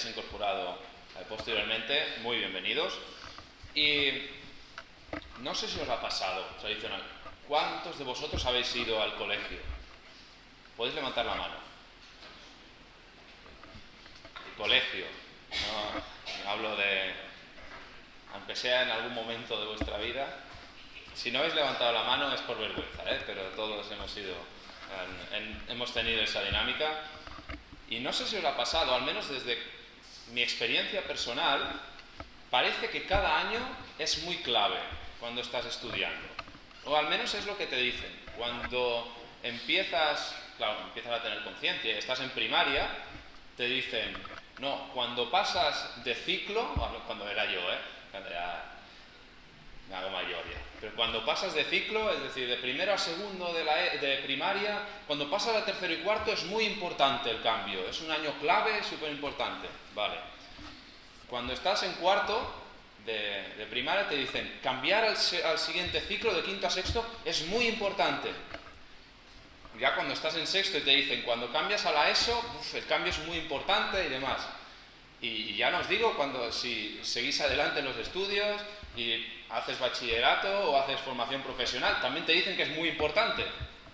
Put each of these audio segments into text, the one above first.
hayáis incorporado posteriormente, muy bienvenidos. Y no sé si os ha pasado, tradicional, ¿cuántos de vosotros habéis ido al colegio? ¿Podéis levantar la mano? El colegio, no hablo de, aunque sea en algún momento de vuestra vida. Si no habéis levantado la mano es por vergüenza, pero todos hemos tenido esa dinámica. Y no sé si os ha pasado, al menos desde mi experiencia personal, parece que cada año es muy clave cuando estás estudiando. O al menos es lo que te dicen. Cuando empiezas a tener conciencia y estás en primaria, te dicen, no, cuando pasas de ciclo, cuando era yo, cuando ya me hago mayor ya, pero cuando pasas de ciclo, es decir, de primero a segundo de primaria, cuando pasas a tercero y cuarto es muy importante el cambio, es un año clave, súper importante, vale. Cuando estás en cuarto de primaria te dicen, cambiar al siguiente ciclo de quinto a sexto es muy importante. Ya cuando estás en sexto y te dicen, cuando cambias a la ESO, el cambio es muy importante y demás. Y ya no os digo si seguís adelante en los estudios y haces bachillerato o haces formación profesional, también te dicen que es muy importante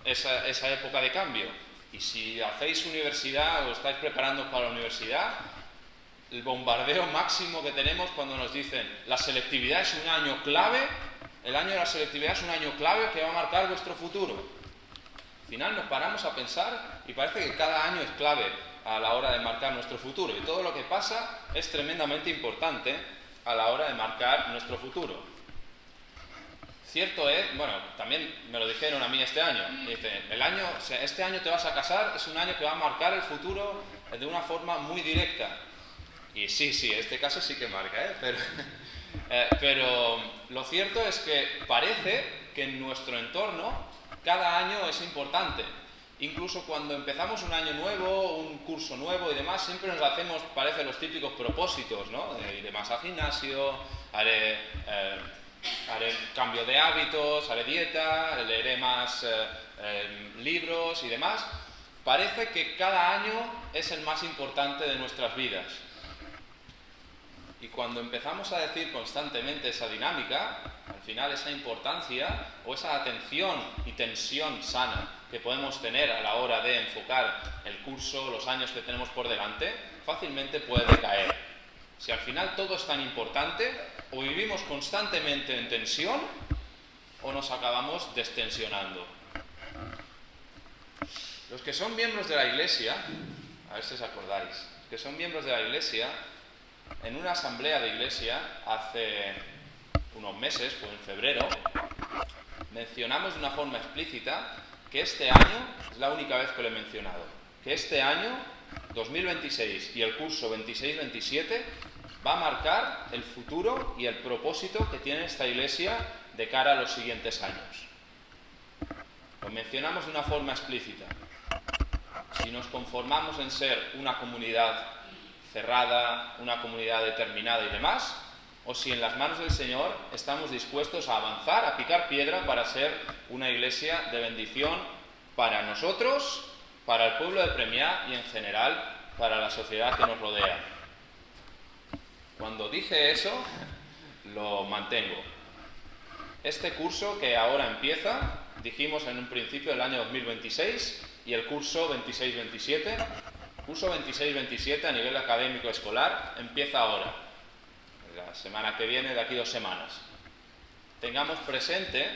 esa época de cambio. Y si hacéis universidad o estáis preparando para la universidad, el bombardeo máximo que tenemos cuando nos dicen la selectividad es un año clave, el año de la selectividad es un año clave que va a marcar vuestro futuro. Al final nos paramos a pensar y parece que cada año es clave a la hora de marcar nuestro futuro, y todo lo que pasa es tremendamente importante a la hora de marcar nuestro futuro. Cierto es, bueno, también me lo dijeron a mí este año, dicen, este año te vas a casar, es un año que va a marcar el futuro de una forma muy directa. Y sí, este caso sí que marca, pero lo cierto es que parece que en nuestro entorno cada año es importante. Incluso cuando empezamos un año nuevo, un curso nuevo y demás, siempre nos hacemos, parece, los típicos propósitos, ¿no? Iré más al gimnasio, haré cambio de hábitos, haré dieta, leeré más libros y demás. Parece que cada año es el más importante de nuestras vidas. Y cuando empezamos a decir constantemente esa dinámica, al final esa importancia o esa atención y tensión sana que podemos tener a la hora de enfocar el curso, los años que tenemos por delante, fácilmente puede decaer. Si al final todo es tan importante, o vivimos constantemente en tensión o nos acabamos destensionando. Los que son miembros de la Iglesia, a ver si os acordáis, los que son miembros de la Iglesia, en una asamblea de iglesia hace unos meses, fue en febrero, mencionamos de una forma explícita que este año, es la única vez que lo he mencionado, que este año, 2026 y el curso 26-27, va a marcar el futuro y el propósito que tiene esta iglesia de cara a los siguientes años. Lo mencionamos de una forma explícita. Si nos conformamos en ser una comunidad cerrada, una comunidad determinada y demás, o si en las manos del Señor estamos dispuestos a avanzar, a picar piedra para ser una iglesia de bendición para nosotros, para el pueblo de Premiá y en general para la sociedad que nos rodea. Cuando dije eso, lo mantengo. Este curso que ahora empieza, dijimos en un principio el año 2026 y el curso 26-27, curso 26-27 a nivel académico escolar empieza ahora, la semana que viene, de aquí 2 semanas. Tengamos presente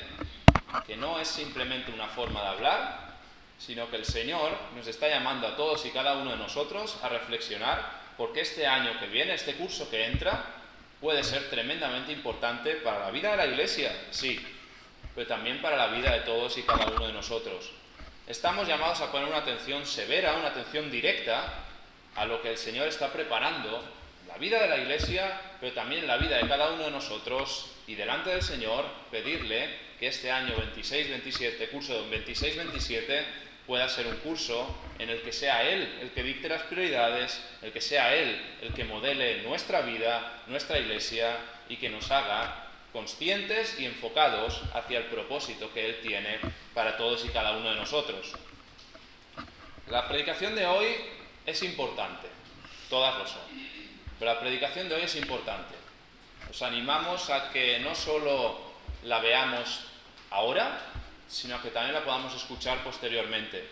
que no es simplemente una forma de hablar, sino que el Señor nos está llamando a todos y cada uno de nosotros a reflexionar, porque este año que viene, este curso que entra, puede ser tremendamente importante para la vida de la Iglesia, sí, pero también para la vida de todos y cada uno de nosotros. Estamos llamados a poner una atención severa, una atención directa a lo que el Señor está preparando, la vida de la Iglesia, pero también la vida de cada uno de nosotros, y delante del Señor pedirle que este año 26-27, curso 26-27, pueda ser un curso en el que sea Él el que dicte las prioridades, el que sea Él el que modele nuestra vida, nuestra Iglesia, y que nos haga conscientes y enfocados hacia el propósito que Él tiene para todos y cada uno de nosotros. La predicación de hoy es importante, todas lo son. Pero la predicación de hoy es importante. Os animamos a que no solo la veamos ahora, sino a que también la podamos escuchar posteriormente.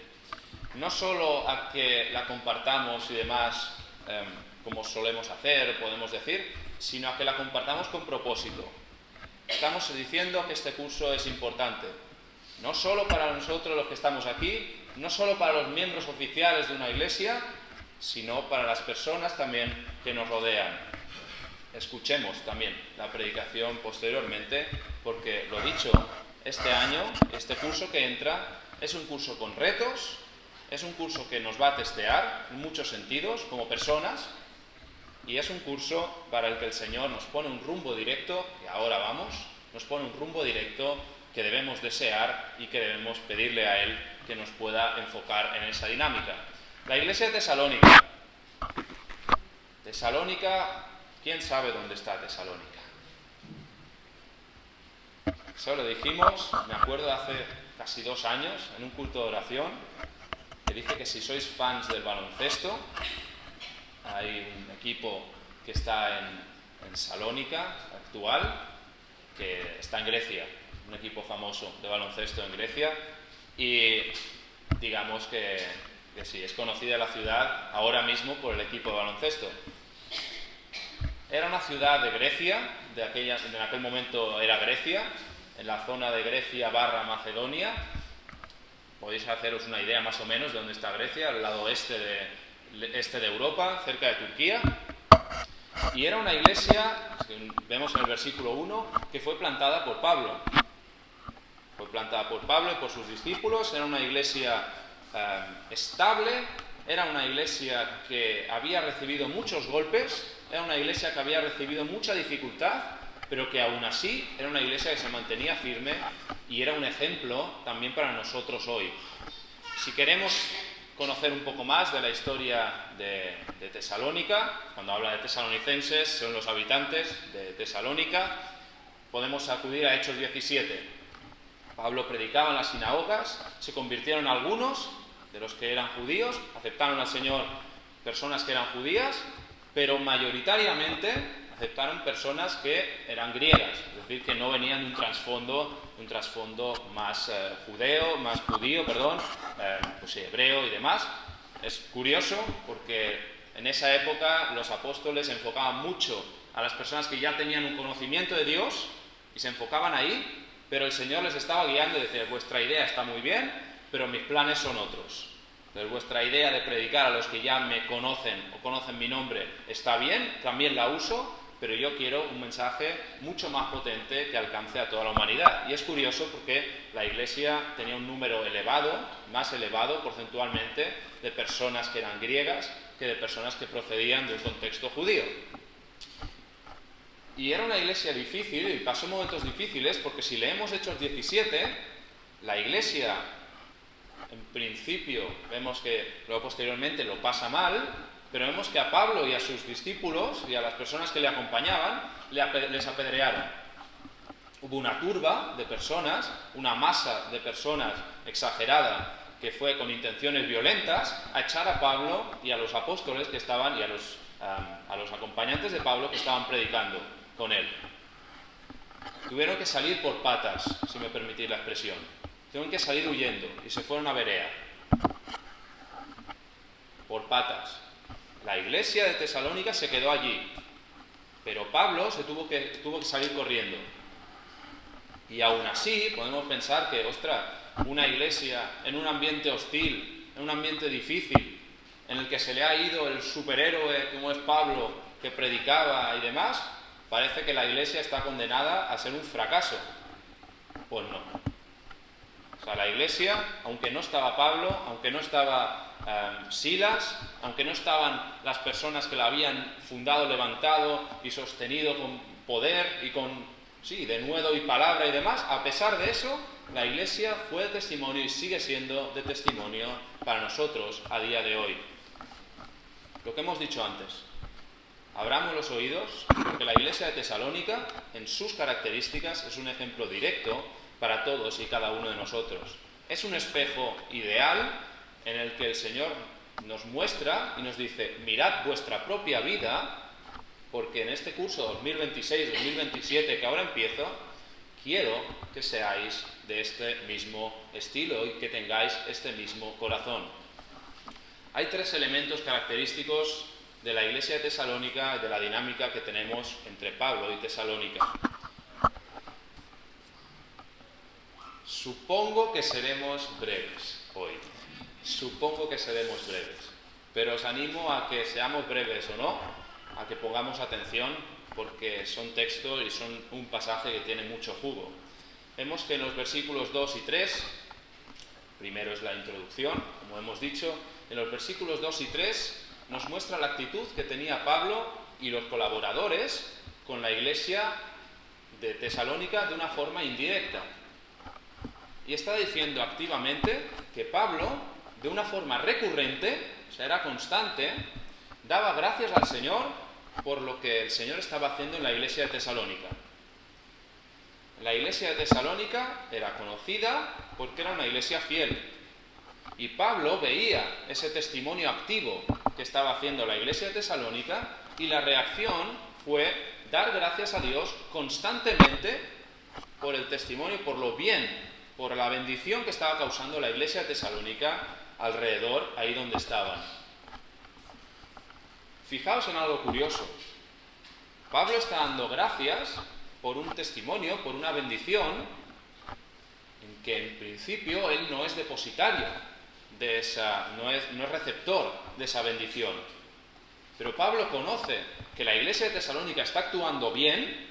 No solo a que la compartamos y demás, como solemos hacer, podemos decir, sino a que la compartamos con propósito. Estamos diciendo que este curso es importante, no solo para nosotros los que estamos aquí, no solo para los miembros oficiales de una iglesia, sino para las personas también que nos rodean. Escuchemos también la predicación posteriormente, porque lo dicho, este año, este curso que entra, es un curso con retos, es un curso que nos va a testear en muchos sentidos como personas, y es un curso para el que el Señor nos pone un rumbo directo, y ahora vamos, nos pone un rumbo directo que debemos desear y que debemos pedirle a Él que nos pueda enfocar en esa dinámica. La iglesia de Tesalónica. Tesalónica, ¿quién sabe dónde está Tesalónica? Eso lo dijimos, me acuerdo, hace casi 2 años, en un culto de oración, que dije que si sois fans del baloncesto, hay un equipo que está en Salónica, actual, que está en Grecia, un equipo famoso de baloncesto en Grecia, y digamos que sí, es conocida la ciudad ahora mismo por el equipo de baloncesto. Era una ciudad de Grecia, en aquel momento era Grecia, en la zona de Grecia / Macedonia. Podéis haceros una idea más o menos de dónde está Grecia, al lado este de Europa, cerca de Turquía. Y era una iglesia, que vemos en el versículo 1, que fue plantada por Pablo. Fue plantada por Pablo y por sus discípulos. Era una iglesia estable, era una iglesia que había recibido muchos golpes, era una iglesia que había recibido mucha dificultad, pero que aún así era una iglesia que se mantenía firme y era un ejemplo también para nosotros hoy. Si queremos conocer un poco más de la historia de Tesalónica, cuando habla de tesalonicenses, son los habitantes de Tesalónica, podemos acudir a Hechos 17. Pablo predicaba en las sinagogas, se convirtieron algunos de los que eran judíos, aceptaron al Señor personas que eran judías, pero mayoritariamente aceptaron personas que eran griegas, es decir, que no venían de un trasfondo más judío, pues hebreo y demás. Es curioso porque en esa época los apóstoles se enfocaban mucho a las personas que ya tenían un conocimiento de Dios y se enfocaban ahí, pero el Señor les estaba guiando y decía: vuestra idea está muy bien, pero mis planes son otros. Entonces, vuestra idea de predicar a los que ya me conocen o conocen mi nombre está bien, también la uso, pero yo quiero un mensaje mucho más potente que alcance a toda la humanidad. Y es curioso porque la iglesia tenía un número elevado, más elevado porcentualmente, de personas que eran griegas que de personas que procedían de un contexto judío. Y era una iglesia difícil, y pasó momentos difíciles, porque si leemos Hechos 17, la iglesia, en principio, vemos que luego posteriormente lo pasa mal, pero vemos que a Pablo y a sus discípulos y a las personas que le acompañaban les apedrearon. Hubo una turba de personas, una masa de personas exagerada, que fue con intenciones violentas a echar a Pablo y a los apóstoles que estaban, y a los acompañantes de Pablo que estaban predicando con él. Tuvieron que salir por patas, si me permitís la expresión. Tuvieron que salir huyendo y se fueron a Berea. Por patas. La iglesia de Tesalónica se quedó allí, pero Pablo tuvo que salir corriendo. Y aún así podemos pensar que, una iglesia en un ambiente hostil, en un ambiente difícil, en el que se le ha ido el superhéroe como es Pablo, que predicaba y demás, parece que la iglesia está condenada a ser un fracaso. Pues no. O sea, la iglesia, aunque no estaba Pablo, aunque no estaba Silas, aunque no estaban las personas que la habían fundado, levantado y sostenido con poder y con denuedo y palabra y demás, a pesar de eso, la iglesia fue de testimonio y sigue siendo de testimonio para nosotros a día de hoy. Lo que hemos dicho antes, abramos los oídos, porque la iglesia de Tesalónica, en sus características, es un ejemplo directo para todos y cada uno de nosotros. Es un espejo ideal en el que el Señor nos muestra y nos dice: mirad vuestra propia vida porque en este curso 2026-2027 que ahora empiezo, quiero que seáis de este mismo estilo y que tengáis este mismo corazón. Hay 3 elementos característicos de la iglesia de Tesalónica y de la dinámica que tenemos entre Pablo y Tesalónica. Supongo que seremos breves hoy. Supongo que seremos breves. Pero os animo a que seamos breves o no, a que pongamos atención, porque son textos y son un pasaje que tiene mucho jugo. Vemos que en los versículos 2 y 3, primero es la introducción, como hemos dicho, en los versículos 2 y 3 nos muestra la actitud que tenía Pablo y los colaboradores con la iglesia de Tesalónica de una forma indirecta. Y está diciendo activamente que Pablo, de una forma recurrente, o sea, era constante, daba gracias al Señor por lo que el Señor estaba haciendo en la iglesia de Tesalónica. La iglesia de Tesalónica era conocida porque era una iglesia fiel. Y Pablo veía ese testimonio activo que estaba haciendo la iglesia de Tesalónica y la reacción fue dar gracias a Dios constantemente por el testimonio, por lo bien, por la bendición que estaba causando la iglesia de Tesalónica alrededor, ahí donde estaban. Fijaos en algo curioso. Pablo está dando gracias por un testimonio, por una bendición, en que en principio él no es depositario de esa, no es receptor de esa bendición. Pero Pablo conoce que la iglesia de Tesalónica está actuando bien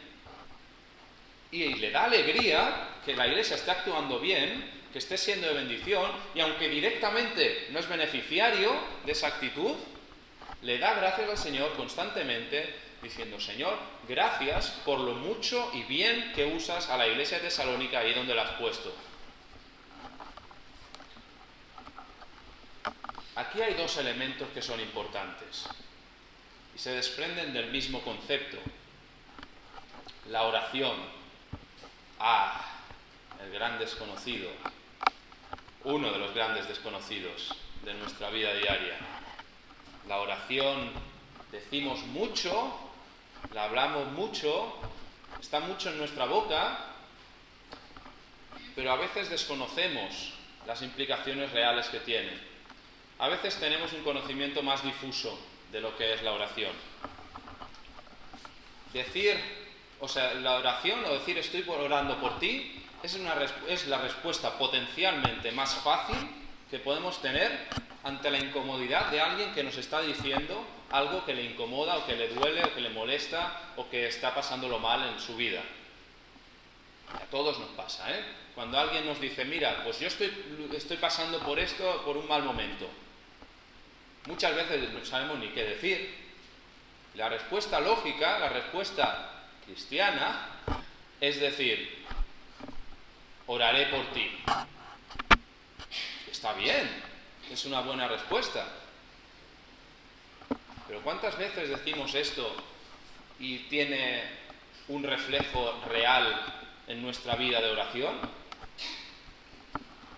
y le da alegría que la iglesia esté actuando bien, que esté siendo de bendición, y aunque directamente no es beneficiario de esa actitud, le da gracias al Señor constantemente, diciendo: Señor, gracias por lo mucho y bien que usas a la iglesia de Tesalónica ahí donde la has puesto. Aquí hay 2 elementos que son importantes y se desprenden del mismo concepto. La oración. El gran desconocido. Uno de los grandes desconocidos de nuestra vida diaria. La oración, decimos mucho, la hablamos mucho, está mucho en nuestra boca, pero a veces desconocemos las implicaciones reales que tiene. A veces tenemos un conocimiento más difuso de lo que es la oración. La oración o decir estoy orando por ti es la respuesta potencialmente más fácil que podemos tener ante la incomodidad de alguien que nos está diciendo algo que le incomoda o que le duele o que le molesta o que está pasándolo mal en su vida. A todos nos pasa, ¿eh? Cuando alguien nos dice: mira, pues yo estoy pasando por esto, por un mal momento. Muchas veces no sabemos ni qué decir. La respuesta lógica, la respuesta cristiana, es decir: oraré por ti. Está bien, es una buena respuesta. Pero ¿cuántas veces decimos esto y tiene un reflejo real en nuestra vida de oración?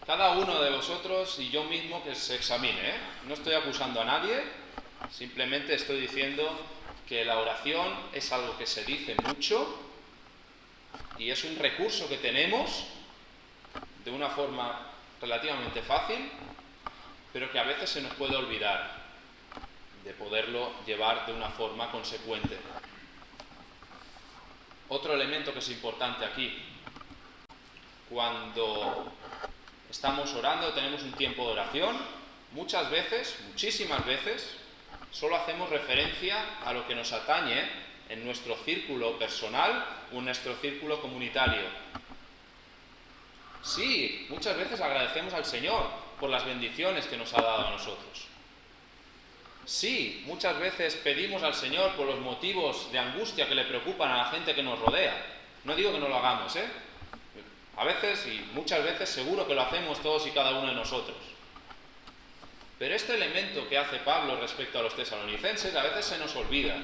Cada uno de vosotros y yo mismo que se examine, ¿eh? No estoy acusando a nadie, simplemente estoy diciendo que la oración es algo que se dice mucho y es un recurso que tenemos de una forma relativamente fácil, pero que a veces se nos puede olvidar de poderlo llevar de una forma consecuente. Otro elemento que es importante aquí: cuando estamos orando, tenemos un tiempo de oración, muchas veces, muchísimas veces, solo hacemos referencia a lo que nos atañe en nuestro círculo personal o en nuestro círculo comunitario. Sí, muchas veces agradecemos al Señor por las bendiciones que nos ha dado a nosotros. Sí, muchas veces pedimos al Señor por los motivos de angustia que le preocupan a la gente que nos rodea. No digo que no lo hagamos, ¿eh? A veces y muchas veces seguro que lo hacemos todos y cada uno de nosotros. Pero este elemento que hace Pablo respecto a los tesalonicenses a veces se nos olvida.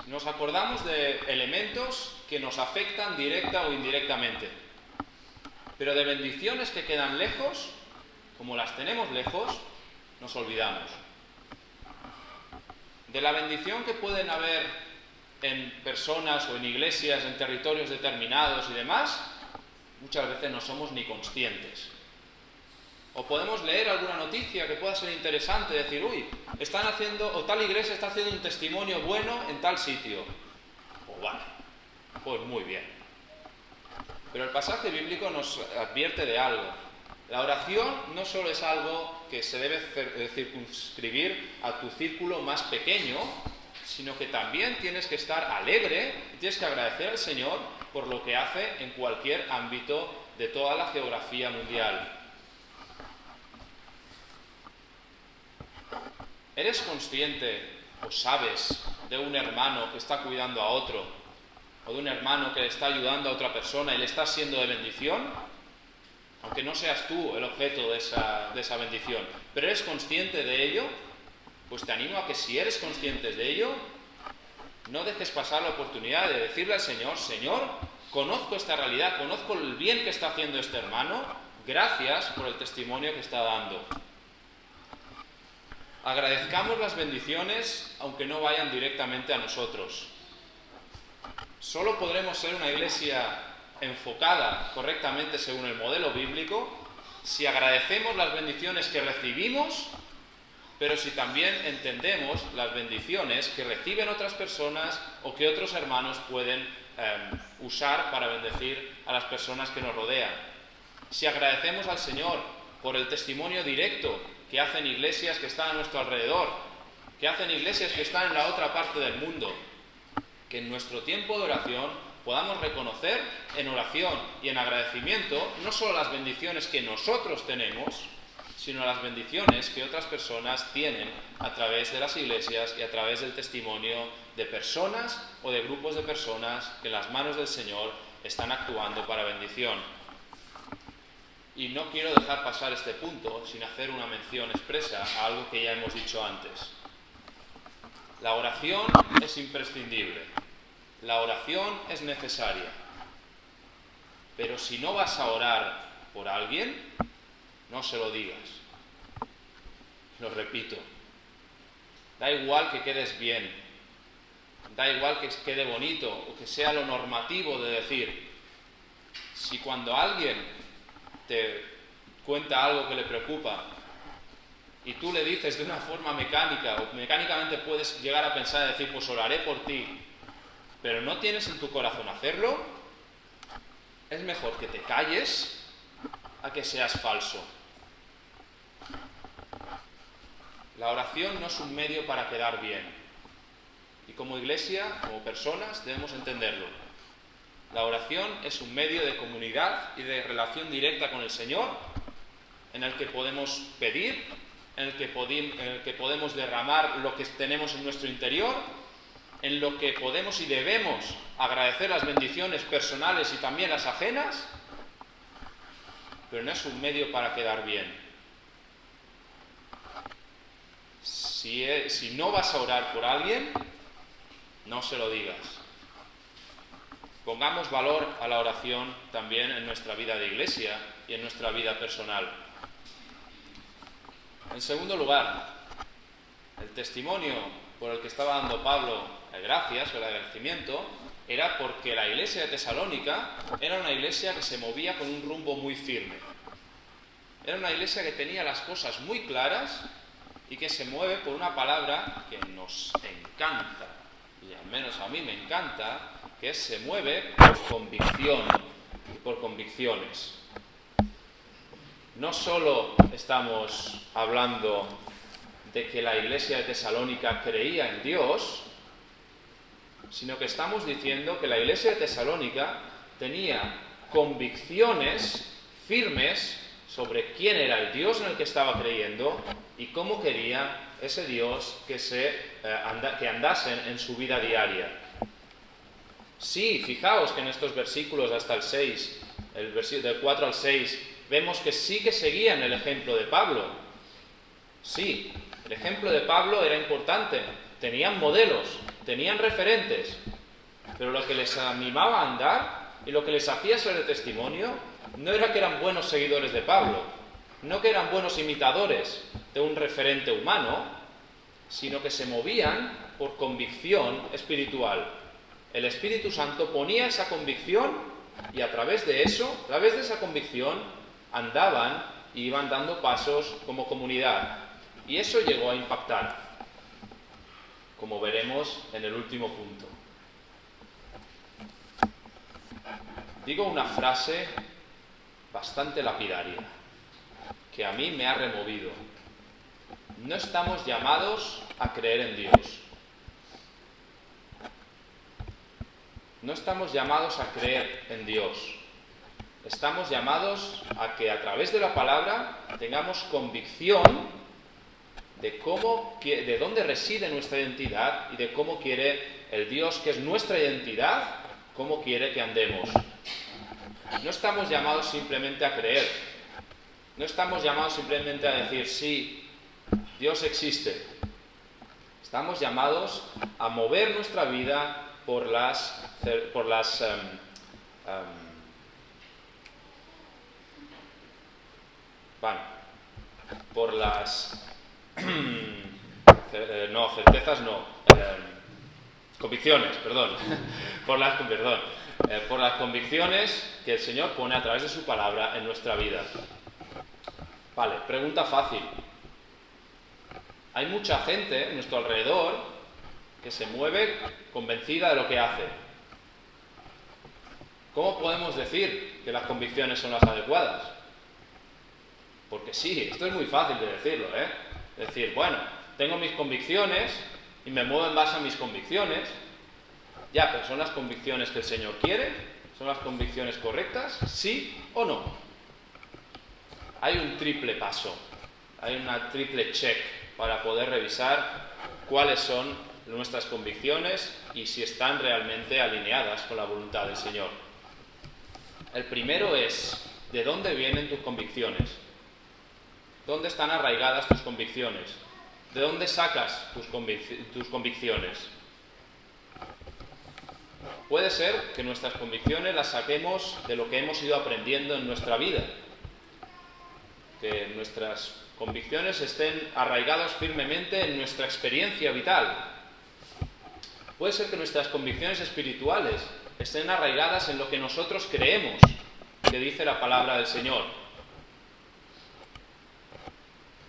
Nos acordamos de elementos que nos afectan directa o indirectamente. Pero de bendiciones que quedan lejos, como las tenemos lejos, nos olvidamos. de la bendición que pueden haber en personas o en iglesias, en territorios determinados y demás, muchas veces no somos ni conscientes. O podemos leer alguna noticia que pueda ser interesante, decir, uy, están haciendo, o tal iglesia está haciendo un testimonio bueno en tal sitio. Pues vale, pues muy bien. Pero el pasaje bíblico nos advierte de algo. La oración no solo es algo que se debe circunscribir a tu círculo más pequeño, sino que también tienes que estar alegre y tienes que agradecer al Señor por lo que hace en cualquier ámbito de toda la geografía mundial. ¿Eres consciente o sabes de un hermano que está cuidando a otro, o de un hermano que le está ayudando a otra persona y le está siendo de bendición? Aunque no seas tú el objeto de esa bendición, pero eres consciente de ello, pues te animo a que si eres consciente de ello, no dejes pasar la oportunidad de decirle al Señor, Señor, conozco esta realidad, conozco el bien que está haciendo este hermano, gracias por el testimonio que está dando. Agradezcamos las bendiciones aunque no vayan directamente a nosotros. Solo podremos ser una iglesia enfocada correctamente según el modelo bíblico si agradecemos las bendiciones que recibimos, pero si también entendemos las bendiciones que reciben otras personas o que otros hermanos pueden usar para bendecir a las personas que nos rodean. Si agradecemos al Señor por el testimonio directo que hacen iglesias que están a nuestro alrededor, que hacen iglesias que están en la otra parte del mundo, que en nuestro tiempo de oración podamos reconocer en oración y en agradecimiento no solo las bendiciones que nosotros tenemos, sino las bendiciones que otras personas tienen a través de las iglesias y a través del testimonio de personas o de grupos de personas que en las manos del Señor están actuando para bendición. Y no quiero dejar pasar este punto sin hacer una mención expresa a algo que ya hemos dicho antes. La oración es imprescindible. La oración es necesaria. Pero si no vas a orar por alguien, no se lo digas. Lo repito. Da igual que quedes bien. Da igual que quede bonito o que sea lo normativo de decir. Si cuando alguien te cuenta algo que le preocupa y tú le dices de una forma mecánica o mecánicamente puedes llegar a pensar y decir, pues oraré por ti, pero no tienes en tu corazón hacerlo, es mejor que te calles a que seas falso. La oración no es un medio para quedar bien. Y como iglesia, como personas, debemos entenderlo. La oración es un medio de comunidad y de relación directa con el Señor, en el que podemos pedir, en el que podemos derramar lo que tenemos en nuestro interior, en lo que podemos y debemos agradecer las bendiciones personales y también las ajenas, pero no es un medio para quedar bien. Si no vas a orar por alguien, no se lo digas. Pongamos valor a la oración también en nuestra vida de iglesia y en nuestra vida personal. En segundo lugar, el testimonio por el que estaba dando Pablo gracias o el agradecimiento era porque la iglesia de Tesalónica era una iglesia que se movía con un rumbo muy firme. Era una iglesia que tenía las cosas muy claras y que se mueve por una palabra que nos encanta, y al menos a mí me encanta, que se mueve por convicción y por convicciones. No solo estamos hablando de que la iglesia de Tesalónica creía en Dios, sino que estamos diciendo que la iglesia de Tesalónica tenía convicciones firmes sobre quién era el Dios en el que estaba creyendo y cómo quería ese Dios que andasen en su vida diaria. Sí, fijaos que en estos versículos hasta el 6, del 4 al 6, vemos que sí que seguían el ejemplo de Pablo. Sí, el ejemplo de Pablo era importante. Tenían modelos, tenían referentes, pero lo que les animaba a andar y lo que les hacía ser de testimonio no era que eran buenos seguidores de Pablo, no que eran buenos imitadores de un referente humano, sino que se movían por convicción espiritual. El Espíritu Santo ponía esa convicción y a través de esa convicción, andaban y iban dando pasos como comunidad. Y eso llegó a impactar, como veremos en el último punto. Digo una frase bastante lapidaria, que a mí me ha removido. No estamos llamados a creer en Dios. No estamos llamados a creer en Dios. Estamos llamados a que a través de la palabra tengamos convicción de dónde reside nuestra identidad y de cómo quiere el Dios que es nuestra identidad, cómo quiere que andemos. No estamos llamados simplemente a creer. No estamos llamados simplemente a decir, sí, Dios existe. Estamos llamados a mover nuestra vida por las convicciones, por las convicciones que el Señor pone a través de su palabra en nuestra vida. Vale, pregunta fácil. Hay mucha gente a nuestro alrededor que se mueve convencida de lo que hace. ¿Cómo podemos decir que las convicciones son las adecuadas? Porque sí, esto es muy fácil de decirlo, ¿eh? Decir, bueno, tengo mis convicciones y me muevo en base a mis convicciones. Ya, pero ¿son las convicciones que el Señor quiere? ¿Son las convicciones correctas? ¿Sí o no? Hay un triple paso, hay una triple check para poder revisar cuáles son nuestras convicciones y si están realmente alineadas con la voluntad del Señor. El primero es, ¿de dónde vienen tus convicciones? ¿Dónde están arraigadas tus convicciones? ¿De dónde sacas tus convicciones? Puede ser que nuestras convicciones las saquemos de lo que hemos ido aprendiendo en nuestra vida. Que nuestras convicciones estén arraigadas firmemente en nuestra experiencia vital. Puede ser que nuestras convicciones espirituales estén arraigadas en lo que nosotros creemos, que dice la palabra del Señor.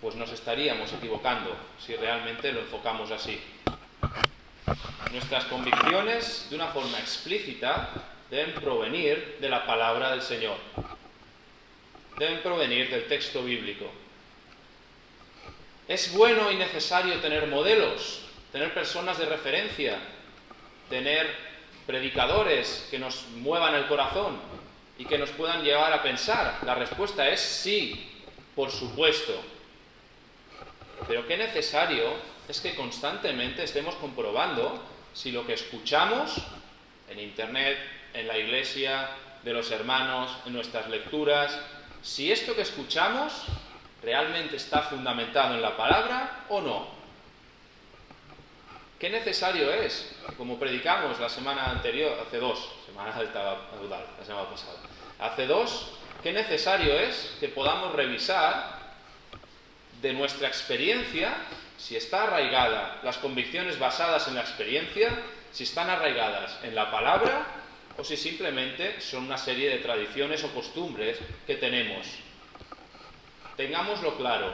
Pues nos estaríamos equivocando si realmente lo enfocamos así. Nuestras convicciones, de una forma explícita, deben provenir de la palabra del Señor. Deben provenir del texto bíblico. Es bueno y necesario tener modelos, tener personas de referencia, tener predicadores que nos muevan el corazón y que nos puedan llevar a pensar. La respuesta es sí, por supuesto. Pero qué necesario es que constantemente estemos comprobando si lo que escuchamos en internet, en la iglesia, de los hermanos, en nuestras lecturas, si esto que escuchamos realmente está fundamentado en la palabra o no. Qué necesario es, como predicamos la semana anterior, la semana pasada, qué necesario es que podamos revisar de nuestra experiencia si está arraigada las convicciones basadas en la experiencia, si están arraigadas en la palabra o si simplemente son una serie de tradiciones o costumbres que tenemos. Tengámoslo claro,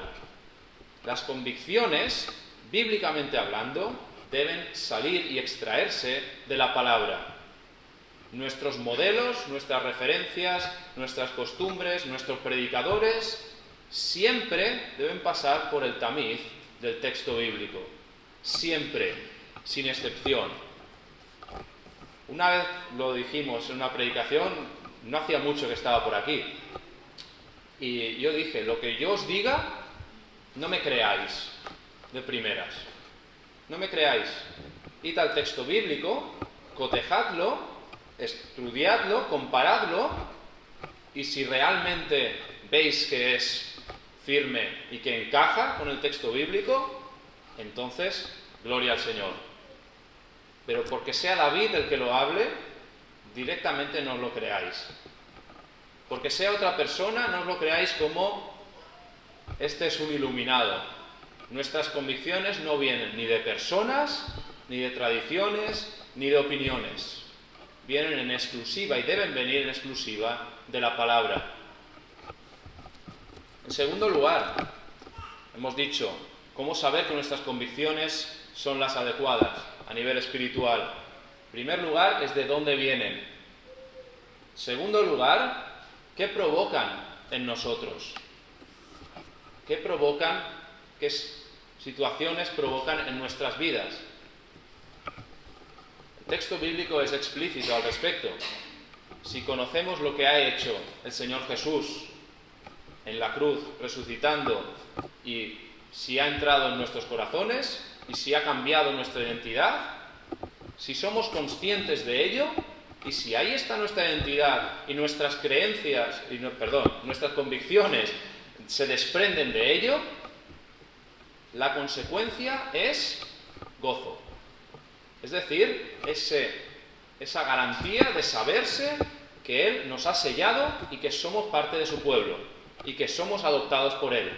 las convicciones, bíblicamente hablando, deben salir y extraerse de la palabra. Nuestros modelos, nuestras referencias, nuestras costumbres, nuestros predicadores, siempre deben pasar por el tamiz del texto bíblico. Siempre, sin excepción. Una vez lo dijimos en una predicación, no hacía mucho que estaba por aquí. Y yo dije, lo que yo os diga, no me creáis de primeras. No me creáis. Id al texto bíblico, cotejadlo, estudiadlo, comparadlo, y si realmente veis que es firme y que encaja con el texto bíblico, entonces, gloria al Señor. Pero porque sea David el que lo hable, directamente no os lo creáis. Porque sea otra persona, no os lo creáis como este es un iluminado. Nuestras convicciones no vienen ni de personas, ni de tradiciones, ni de opiniones. Vienen en exclusiva y deben venir en exclusiva de la palabra. En segundo lugar, hemos dicho, ¿cómo saber que nuestras convicciones son las adecuadas a nivel espiritual? En primer lugar, es de dónde vienen. En segundo lugar, ¿qué provocan en nosotros? ¿Qué provocan? ¿Qué situaciones provocan en nuestras vidas? El texto bíblico es explícito al respecto. Si conocemos lo que ha hecho el Señor Jesús en la cruz, resucitando, y si ha entrado en nuestros corazones, y si ha cambiado nuestra identidad, si somos conscientes de ello, y si ahí está nuestra identidad y nuestras creencias, nuestras convicciones se desprenden de ello, la consecuencia es gozo. Es decir, esa garantía de saberse que Él nos ha sellado y que somos parte de su pueblo y que somos adoptados por Él.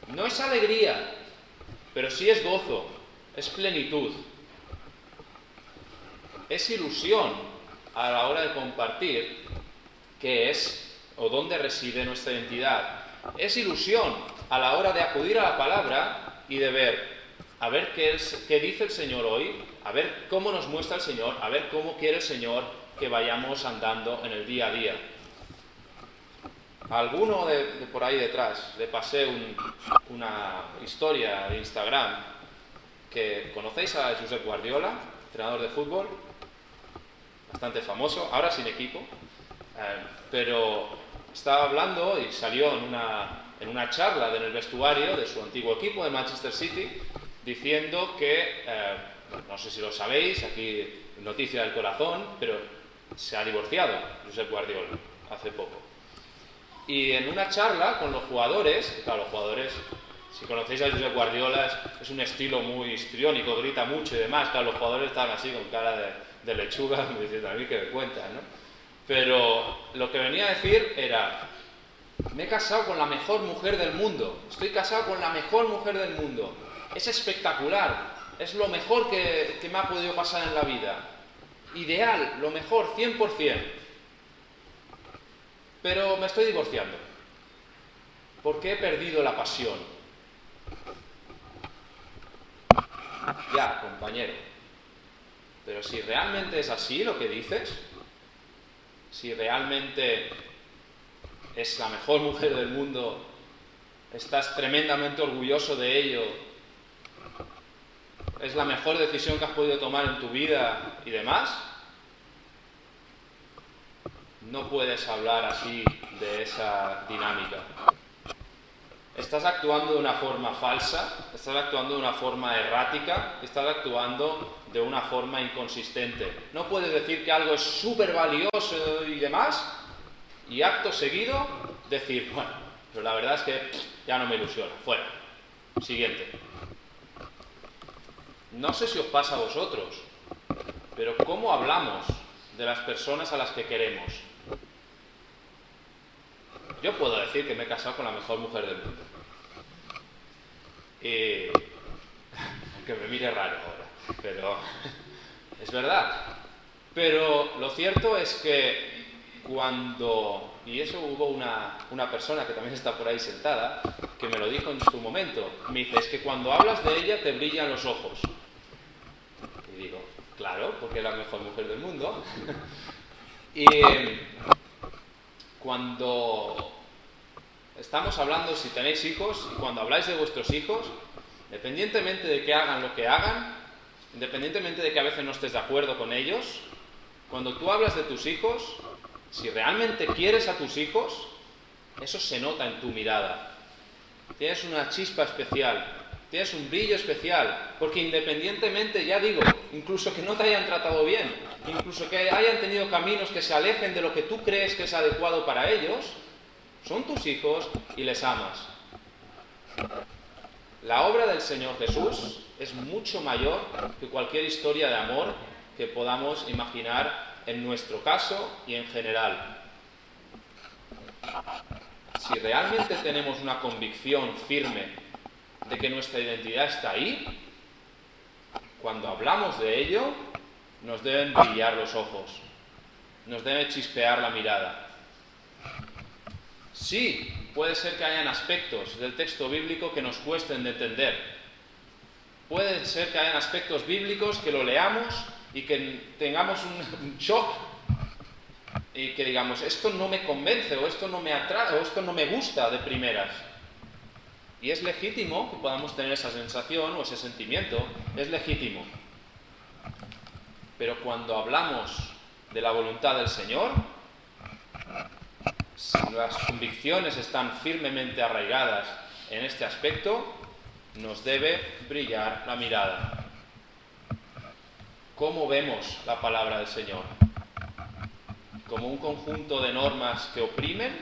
No es alegría, pero sí es gozo, es plenitud, es ilusión a la hora de compartir qué es o dónde reside nuestra identidad. Es ilusión a la hora de acudir a la palabra y de ver, a ver qué dice el Señor hoy, a ver cómo nos muestra el Señor, a ver cómo quiere el Señor que vayamos andando en el día a día. A alguno de por ahí detrás le pasé una historia de Instagram que conocéis a Josep Guardiola, entrenador de fútbol, bastante famoso, ahora sin equipo, pero estaba hablando y salió en una charla en el vestuario de su antiguo equipo de Manchester City, diciendo que, no sé si lo sabéis, aquí noticia del corazón, pero se ha divorciado Josep Guardiola hace poco. Y en una charla con los jugadores, que claro, los jugadores, si conocéis a Josep Guardiola, es un estilo muy histriónico, grita mucho y demás, claro, los jugadores estaban así con cara de lechuga, diciendo a mí que me cuentan, ¿no? Pero lo que venía a decir era, me he casado con la mejor mujer del mundo, estoy casado con la mejor mujer del mundo, es espectacular, es lo mejor que me ha podido pasar en la vida, ideal, lo mejor, 100%, pero me estoy divorciando, porque he perdido la pasión. Ya, compañero, pero si realmente es así lo que dices, si realmente es la mejor mujer del mundo, estás tremendamente orgulloso de ello, es la mejor decisión que has podido tomar en tu vida y demás, no puedes hablar así de esa dinámica. Estás actuando de una forma falsa, estás actuando de una forma errática, estás actuando de una forma inconsistente. No puedes decir que algo es súper valioso y demás, y acto seguido decir, bueno, pero la verdad es que ya no me ilusiona, fuera. Siguiente. No sé si os pasa a vosotros, pero ¿cómo hablamos de las personas a las que queremos? Yo puedo decir que me he casado con la mejor mujer del mundo. Aunque me mire raro ahora, pero es verdad. Pero lo cierto es que cuando, y eso hubo una persona que también está por ahí sentada, que me lo dijo en su momento, me dice, es que cuando hablas de ella te brillan los ojos. Y digo, claro, porque es la mejor mujer del mundo. Y cuando estamos hablando, si tenéis hijos, y cuando habláis de vuestros hijos, independientemente de que hagan lo que hagan, independientemente de que a veces no estés de acuerdo con ellos, cuando tú hablas de tus hijos, si realmente quieres a tus hijos, eso se nota en tu mirada. Tienes una chispa especial, tienes un brillo especial, porque independientemente, ya digo, incluso que no te hayan tratado bien, incluso que hayan tenido caminos que se alejen de lo que tú crees que es adecuado para ellos, son tus hijos y les amas. La obra del Señor Jesús es mucho mayor que cualquier historia de amor que podamos imaginar en nuestro caso y en general. Si realmente tenemos una convicción firme de que nuestra identidad está ahí, cuando hablamos de ello, nos deben brillar los ojos, nos debe chispear la mirada. Sí, puede ser que hayan aspectos del texto bíblico que nos cuesten de entender. Puede ser que hayan aspectos bíblicos que lo leamos y que tengamos un shock y que digamos, esto no me convence, o esto no me atrae, o esto no me gusta de primeras. Y es legítimo que podamos tener esa sensación o ese sentimiento, es legítimo. Pero cuando hablamos de la voluntad del Señor, si las convicciones están firmemente arraigadas en este aspecto, nos debe brillar la mirada. ¿Cómo vemos la palabra del Señor? ¿Como un conjunto de normas que oprimen?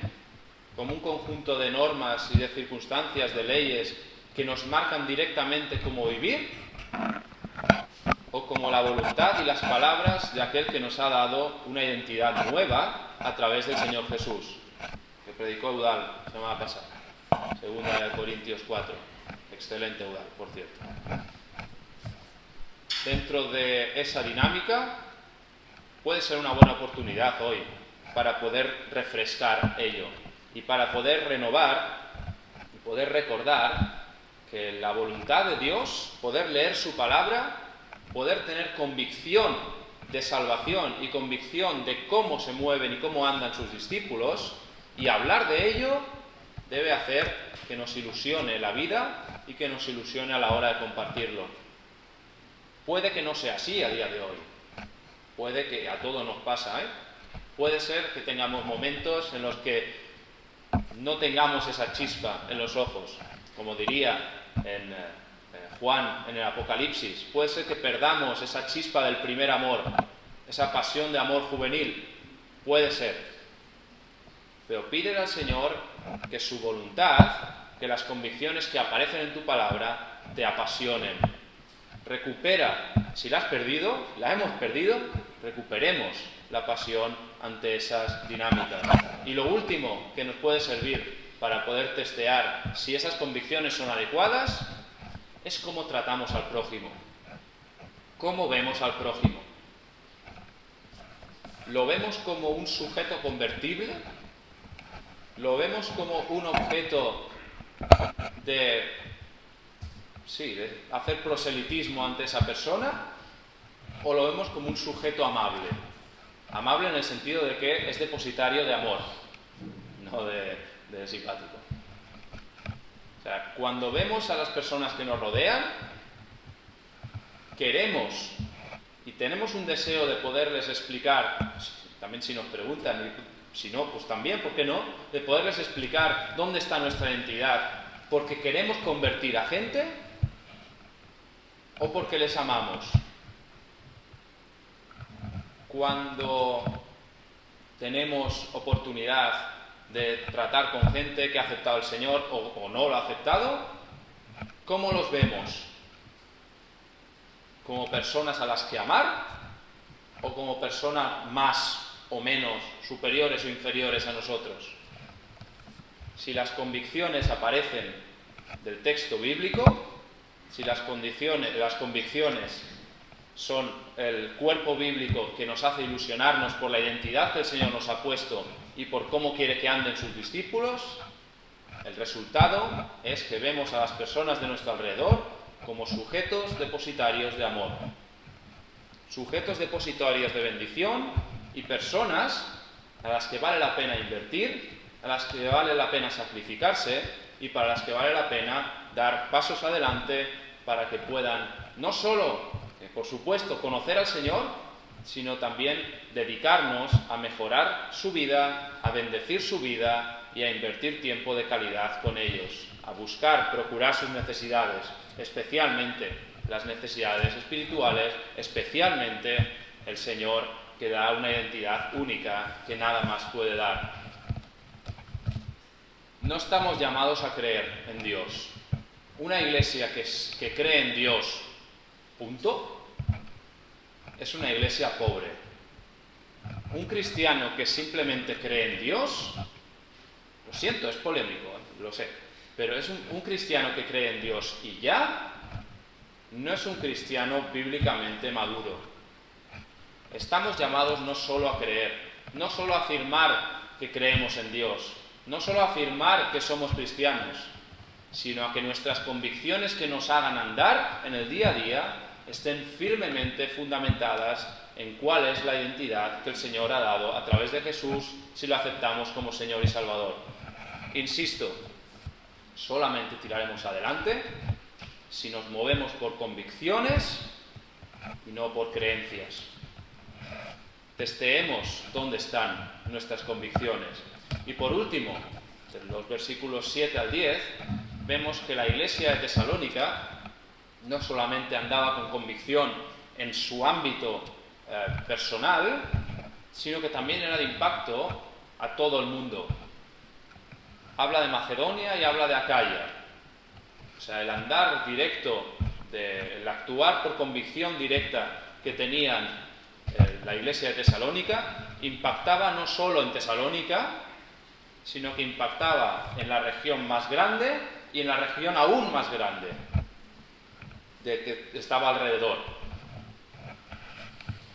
¿Como un conjunto de normas y de circunstancias, de leyes que nos marcan directamente cómo vivir? ¿O como la voluntad y las palabras de aquel que nos ha dado una identidad nueva a través del Señor Jesús, que predicó Eudal la semana pasada, 2 Corintios 4, excelente Eudal, por cierto. Dentro de esa dinámica puede ser una buena oportunidad hoy para poder refrescar ello y para poder renovar y poder recordar que la voluntad de Dios, poder leer su palabra, poder tener convicción de salvación y convicción de cómo se mueven y cómo andan sus discípulos, y hablar de ello debe hacer que nos ilusione la vida y que nos ilusione a la hora de compartirlo. Puede que no sea así a día de hoy, puede que a todos nos pasa, puede ser que tengamos momentos en los que no tengamos esa chispa en los ojos, como diría en Juan en el Apocalipsis. Puede ser que perdamos esa chispa del primer amor, esa pasión de amor juvenil, puede ser. Pero pídele al Señor que su voluntad, que las convicciones que aparecen en tu palabra te apasionen. Recupera, si la has perdido, la hemos perdido, recuperemos la pasión ante esas dinámicas. Y lo último que nos puede servir para poder testear si esas convicciones son adecuadas es cómo tratamos al prójimo. ¿Cómo vemos al prójimo? ¿Lo vemos como un sujeto convertible? ¿Lo vemos como un objeto de hacer proselitismo ante esa persona? ¿O lo vemos como un sujeto amable? Amable en el sentido de que es depositario de amor, no de simpático. O sea, cuando vemos a las personas que nos rodean, queremos y tenemos un deseo de poderles explicar, también si nos preguntan, y si no, pues también, ¿por qué no?, de poderles explicar dónde está nuestra identidad, porque queremos convertir a gente o porque les amamos. Cuando tenemos oportunidad de tratar con gente que ha aceptado al Señor o no lo ha aceptado, ¿cómo los vemos? ¿Como personas a las que amar o como personas más o menos superiores o inferiores a nosotros? Si las convicciones aparecen del texto bíblico, si las convicciones son el cuerpo bíblico que nos hace ilusionarnos por la identidad que el Señor nos ha puesto y por cómo quiere que anden sus discípulos, el resultado es que vemos a las personas de nuestro alrededor como sujetos depositarios de amor, sujetos depositarios de bendición y personas a las que vale la pena invertir, a las que vale la pena sacrificarse y para las que vale la pena dar pasos adelante para que puedan no solo, por supuesto, conocer al Señor, sino también dedicarnos a mejorar su vida, a bendecir su vida y a invertir tiempo de calidad con ellos, a buscar, procurar sus necesidades, especialmente las necesidades espirituales, especialmente el Señor que da una identidad única que nada más puede dar. No estamos llamados a creer en Dios. Una iglesia que cree en Dios, punto, es una iglesia pobre. Un cristiano que simplemente cree en Dios, lo siento, es polémico, lo sé, pero es un cristiano que cree en Dios y ya, no es un cristiano bíblicamente maduro. Estamos llamados no solo a creer, no solo a afirmar que creemos en Dios, no solo a afirmar que somos cristianos, sino a que nuestras convicciones que nos hagan andar en el día a día estén firmemente fundamentadas en cuál es la identidad que el Señor ha dado a través de Jesús si lo aceptamos como Señor y Salvador. Insisto, solamente tiraremos adelante si nos movemos por convicciones y no por creencias. Testeemos dónde están nuestras convicciones. Y por último, en los versículos 7 al 10, vemos que la iglesia de Tesalónica no solamente andaba con convicción en su ámbito personal, sino que también era de impacto a todo el mundo. Habla de Macedonia y habla de Acaya. O sea, el andar directo, el actuar por convicción directa que tenían la iglesia de Tesalónica, impactaba no solo en Tesalónica, sino que impactaba en la región más grande y en la región aún más grande que estaba alrededor.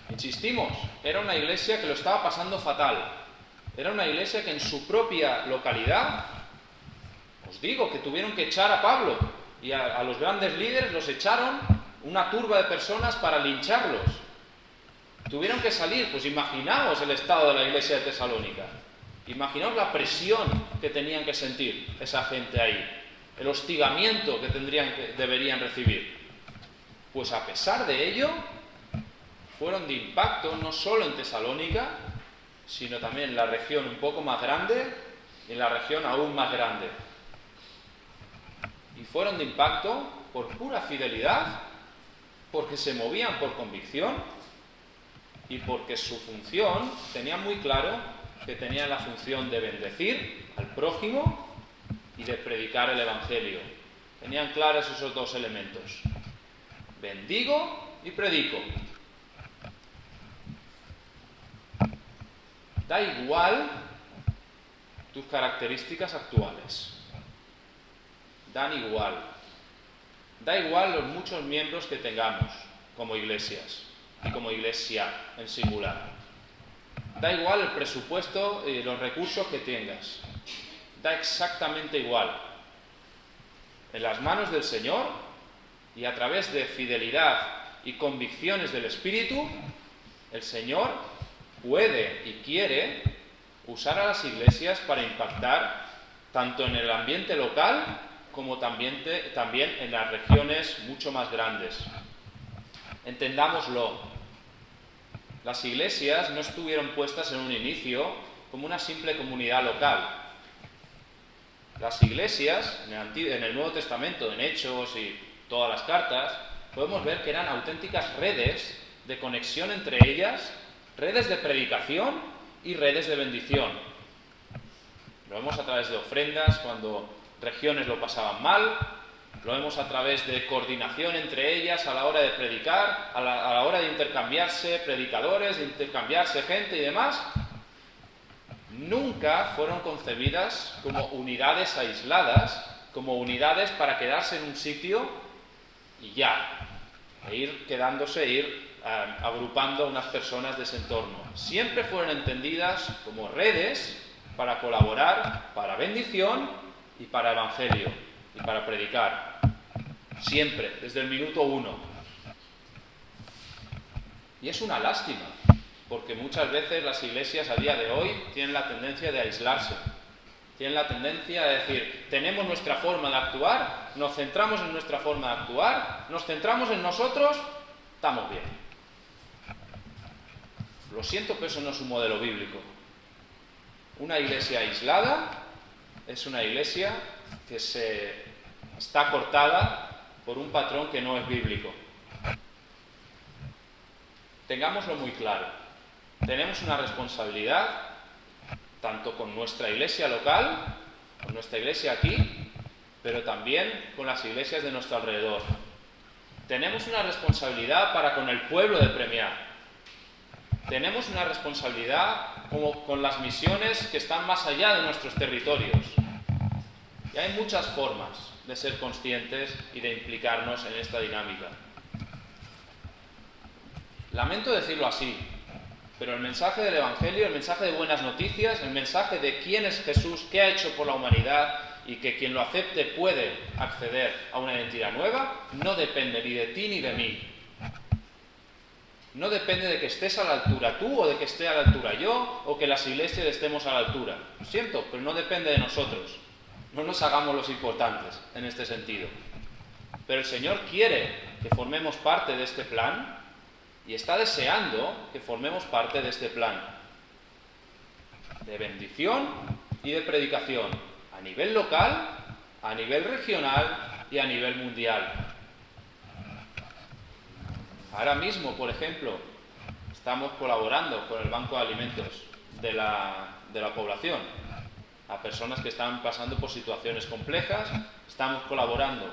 Insistimos, era una iglesia que lo estaba pasando fatal. Era una iglesia que en su propia localidad, os digo, que tuvieron que echar a Pablo y a los grandes líderes los echaron una turba de personas para lincharlos. Tuvieron que salir, pues imaginaos el estado de la iglesia de Tesalónica. Imaginaos la presión que tenían que sentir esa gente ahí, el hostigamiento que deberían recibir. Pues a pesar de ello, fueron de impacto no solo en Tesalónica, sino también en la región un poco más grande y en la región aún más grande. Y fueron de impacto por pura fidelidad, porque se movían por convicción y porque su función, tenían muy claro que tenían la función de bendecir al prójimo y de predicar el Evangelio. Tenían claros esos dos elementos. Bendigo y predico. Da igual tus características actuales. Dan igual. Da igual los muchos miembros que tengamos como iglesias y como iglesia en singular. Da igual el presupuesto y los recursos que tengas. Da exactamente igual. En las manos del Señor y a través de fidelidad y convicciones del Espíritu, el Señor puede y quiere usar a las iglesias para impactar tanto en el ambiente local como también en las regiones mucho más grandes. Entendámoslo. Las iglesias no estuvieron puestas en un inicio como una simple comunidad local. Las iglesias, en el Nuevo Testamento, en Hechos y todas las cartas, podemos ver que eran auténticas redes de conexión entre ellas, redes de predicación y redes de bendición. Lo vemos a través de ofrendas cuando regiones lo pasaban mal, lo vemos a través de coordinación entre ellas a la hora de predicar, a la hora de intercambiarse predicadores, de intercambiarse gente y demás. Nunca fueron concebidas como unidades aisladas, como unidades para quedarse en un sitio y ya, e ir agrupando a unas personas de ese entorno. Siempre fueron entendidas como redes para colaborar, para bendición y para evangelio y para predicar. Siempre, desde el minuto 1. Y es una lástima, porque muchas veces las iglesias a día de hoy tienen la tendencia de aislarse. Tienen la tendencia de decir, tenemos nuestra forma de actuar, nos centramos en nuestra forma de actuar, nos centramos en nosotros, estamos bien. Lo siento, pero eso no es un modelo bíblico. Una iglesia aislada es una iglesia que está cortada por un patrón que no es bíblico. Tengámoslo muy claro. Tenemos una responsabilidad tanto con nuestra iglesia local, con nuestra iglesia aquí, pero también con las iglesias de nuestro alrededor. Tenemos una responsabilidad para con el pueblo de Premiá. Tenemos una responsabilidad con las misiones que están más allá de nuestros territorios. Y hay muchas formas de ser conscientes y de implicarnos en esta dinámica. Lamento decirlo así, pero el mensaje del Evangelio, el mensaje de buenas noticias, el mensaje de quién es Jesús, qué ha hecho por la humanidad y que quien lo acepte puede acceder a una identidad nueva, no depende ni de ti ni de mí. No depende de que estés a la altura tú o de que esté a la altura yo o que las iglesias estemos a la altura. Lo siento, pero no depende de nosotros. No nos hagamos los importantes en este sentido. Pero el Señor quiere que formemos parte de este plan y está deseando que formemos parte de este plan de bendición y de predicación a nivel local, a nivel regional y a nivel mundial. Ahora mismo, por ejemplo, estamos colaborando con el Banco de Alimentos de la población a personas que están pasando por situaciones complejas. Estamos colaborando.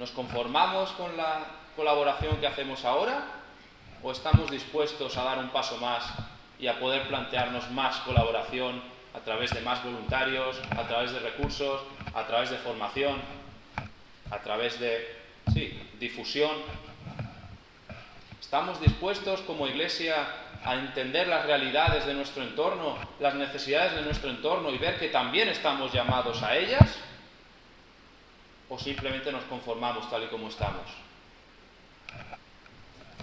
¿Nos conformamos con la colaboración que hacemos ahora o estamos dispuestos a dar un paso más y a poder plantearnos más colaboración a través de más voluntarios, a través de recursos, a través de formación, a través de difusión? ¿Estamos dispuestos como Iglesia a entender las realidades de nuestro entorno, las necesidades de nuestro entorno y ver que también estamos llamados a ellas? ¿O simplemente nos conformamos tal y como estamos?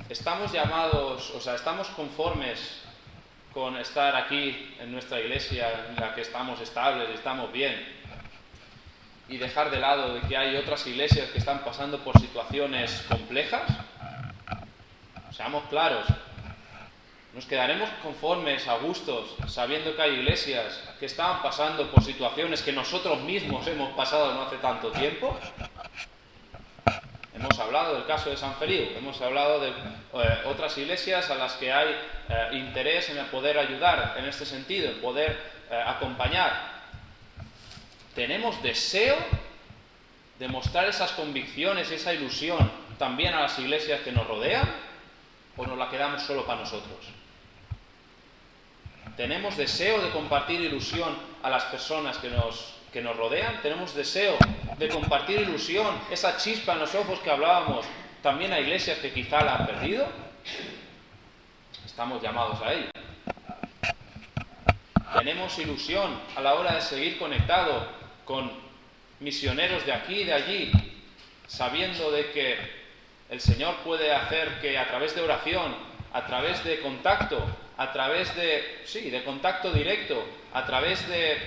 ¿Estamos llamados, estamos conformes con estar aquí en nuestra iglesia en la que estamos estables y estamos bien y dejar de lado de que hay otras iglesias que están pasando por situaciones complejas? Seamos claros, ¿nos quedaremos conformes, a gustos, sabiendo que hay iglesias que estaban pasando por situaciones que nosotros mismos hemos pasado no hace tanto tiempo? Hemos hablado del caso de San Feliu, hemos hablado de otras iglesias a las que hay interés en poder ayudar en este sentido, en poder acompañar. ¿Tenemos deseo de mostrar esas convicciones y esa ilusión también a las iglesias que nos rodean? ¿O nos la quedamos solo para nosotros? ¿Tenemos deseo de compartir ilusión a las personas que nos rodean? ¿Tenemos deseo de compartir ilusión, esa chispa en los ojos que hablábamos, también a iglesias que quizá la han perdido? Estamos llamados a ello. ¿Tenemos ilusión a la hora de seguir conectado con misioneros de aquí y de allí, sabiendo de que el Señor puede hacer que a través de oración, a través de contacto, a través de contacto directo, a través de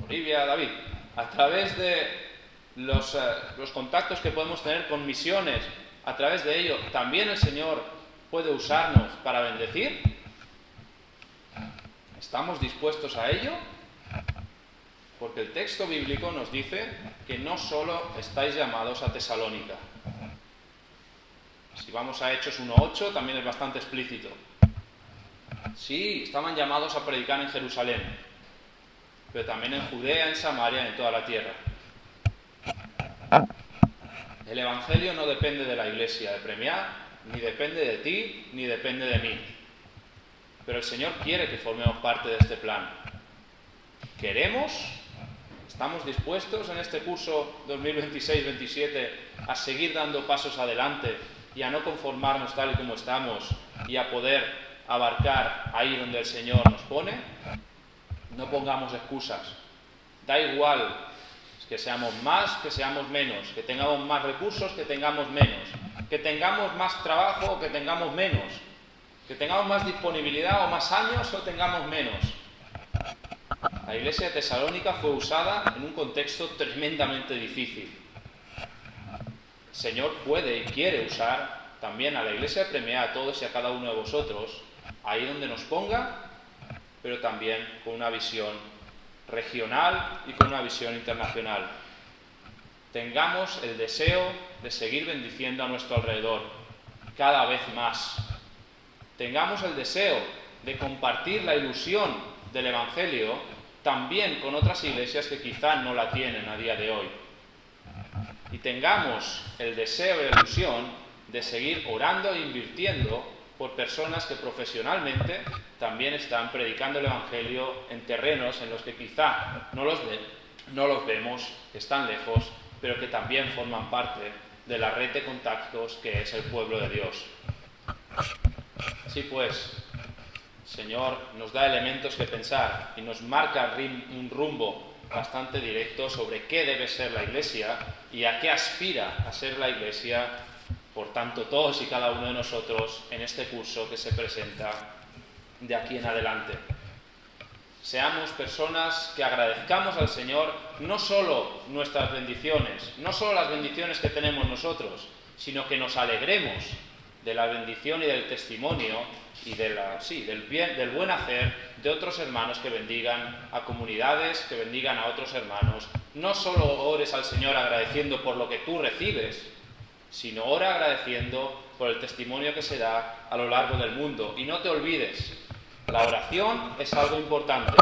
Olivia, David, a través de los contactos que podemos tener con misiones, a través de ello, también el Señor puede usarnos para bendecir? ¿Estamos dispuestos a ello? Porque el texto bíblico nos dice que no solo estáis llamados a Tesalónica. Si vamos a Hechos 1:8, también es bastante explícito. Sí, estaban llamados a predicar en Jerusalén, pero también en Judea, en Samaria, en toda la tierra. El Evangelio no depende de la Iglesia de Premiá, ni depende de ti, ni depende de mí. Pero el Señor quiere que formemos parte de este plan. ¿Queremos? ¿Estamos dispuestos en este curso 2026-27 a seguir dando pasos adelante y a no conformarnos tal y como estamos y a poder abarcar ahí donde el Señor nos pone? No pongamos excusas. Da igual que seamos más, que seamos menos, que tengamos más recursos, que tengamos menos, que tengamos más trabajo o que tengamos menos, que tengamos más disponibilidad o más años o tengamos menos. La iglesia de Tesalónica fue usada en un contexto tremendamente difícil. El Señor puede y quiere usar también a la iglesia de Premiá, a todos y a cada uno de vosotros, ahí donde nos ponga, pero también con una visión regional y con una visión internacional. Tengamos el deseo de seguir bendiciendo a nuestro alrededor, cada vez más. Tengamos el deseo de compartir la ilusión del Evangelio también con otras iglesias que quizá no la tienen a día de hoy. Y tengamos el deseo y la ilusión de seguir orando e invirtiendo por personas que profesionalmente también están predicando el Evangelio en terrenos en los que quizá no los vemos, que están lejos, pero que también forman parte de la red de contactos que es el pueblo de Dios. Así pues, el Señor nos da elementos que pensar y nos marca un rumbo bastante directo sobre qué debe ser la Iglesia y a qué aspira a ser la Iglesia, por tanto, todos y cada uno de nosotros en este curso que se presenta de aquí en adelante. Seamos personas que agradezcamos al Señor no solo nuestras bendiciones, no solo las bendiciones que tenemos nosotros, sino que nos alegremos de la bendición y del testimonio y del buen hacer de otros hermanos que bendigan a comunidades, que bendigan a otros hermanos. No solo ores al Señor agradeciendo por lo que tú recibes, sino ora agradeciendo por el testimonio que se da a lo largo del mundo. Y no te olvides, la oración es algo importante.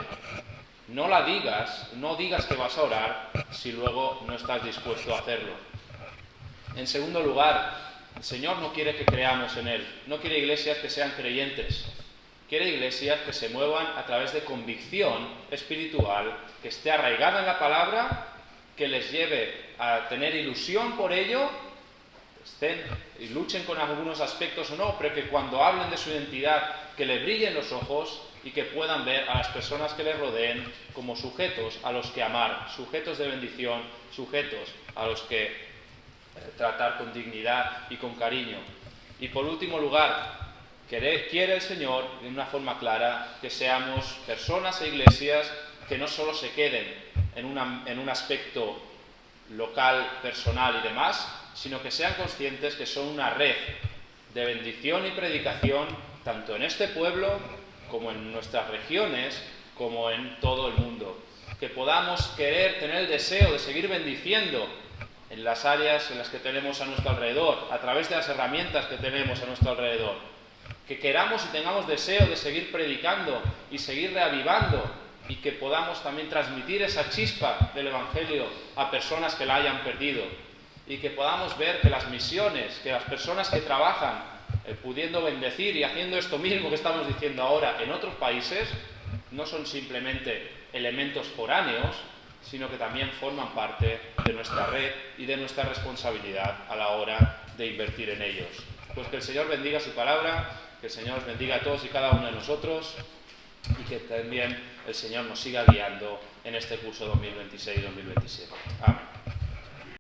No digas que vas a orar si luego no estás dispuesto a hacerlo. En segundo lugar, el Señor no quiere que creamos en Él. No quiere iglesias que sean creyentes. Quiere iglesias que se muevan a través de convicción espiritual, que esté arraigada en la palabra, que les lleve a tener ilusión por ello, estén y luchen con algunos aspectos o no, pero que cuando hablen de su identidad, que le brillen los ojos y que puedan ver a las personas que les rodeen como sujetos a los que amar, sujetos de bendición, sujetos a los que tratar con dignidad y con cariño. Y por último lugar, quiere el Señor, de una forma clara, que seamos personas e iglesias que no solo se queden en un aspecto local, personal y demás, sino que sean conscientes que son una red de bendición y predicación, tanto en este pueblo, como en nuestras regiones, como en todo el mundo. Que podamos querer tener el deseo de seguir bendiciendo en las áreas en las que tenemos a nuestro alrededor, a través de las herramientas que tenemos a nuestro alrededor. Que queramos y tengamos deseo de seguir predicando y seguir reavivando, y que podamos también transmitir esa chispa del Evangelio a personas que la hayan perdido. Y que podamos ver que las misiones, que las personas que trabajan pudiendo bendecir y haciendo esto mismo que estamos diciendo ahora en otros países, no son simplemente elementos foráneos, sino que también forman parte de nuestra red y de nuestra responsabilidad a la hora de invertir en ellos. Pues que el Señor bendiga su palabra, que el Señor os bendiga a todos y cada uno de nosotros, y que también el Señor nos siga guiando en este curso 2026-2027. Amén.